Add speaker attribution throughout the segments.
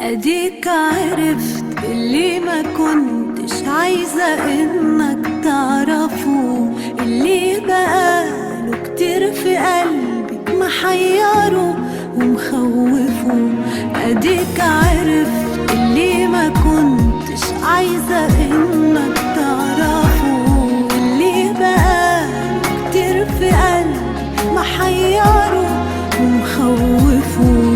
Speaker 1: اديك عرفت اللي ما كنتش عايزة انك تعرفه، اللي بقاله كتير في قلبك محيره ومخوفه. اديك عرفت اللي ما كنتش عايزة انك تعرفه، اللي بقاله كتير في قلبك محيره ومخوفه.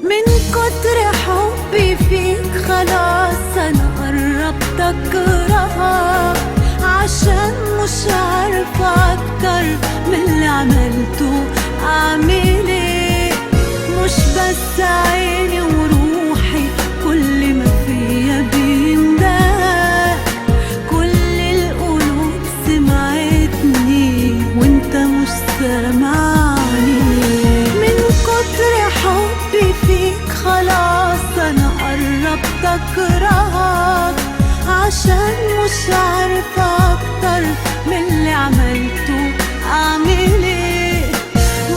Speaker 1: من كتر حبي فيك خلاص انا قربت اكرهك، عشان مش عارفة اكتر من اللي عملته. اعمل ايه؟ مش بس عيني وروحي كل ما فيا بيندهك، كل القلوب سمعتني وانت مش سامعني. من كتر حبي فيك خلاص انا قربت اكرهك، عشان مش عارفة اكتر من اللي عملته. اعمل ايه؟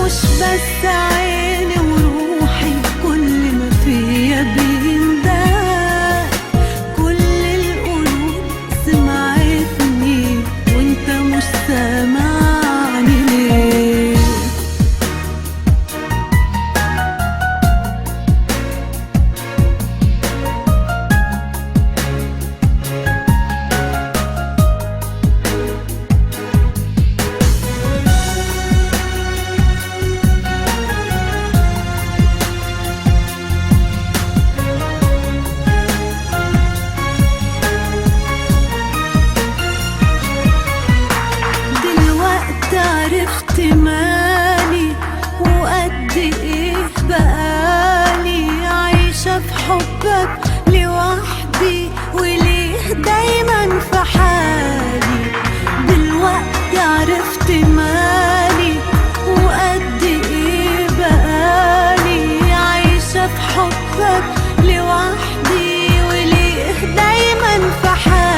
Speaker 1: مش بس عيني وروحي كل ما فيا بيندهك، كل القلوب سمعتني وانت مش سامعني ليه؟ عرفت مالي وقد ايه بقالي عايشة في حبك لوحدي، وليه دايما في حالي. دلوقتي عرفت مالي وقد ايه بقالي عايشة في حبك لوحدي، وليه دايما في حالي.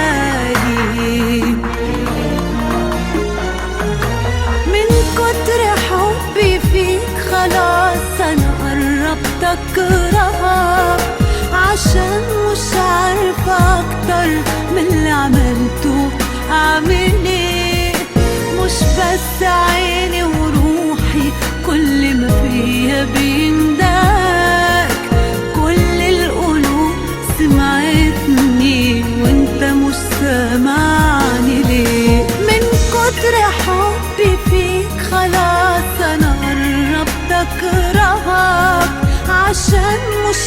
Speaker 1: كتر حبي فيك خلاص انا قربت اكرهك، عشان مش عارفة اكتر من اللي عملته. اعمل ايه؟ مش بس عيني وروحي كل ما فيا بيندهك، كل القلوب سمعتني وانت مش سامعني ليه؟ من كتر حبي فيك خلاص انا قربت اكرهك، عشان مش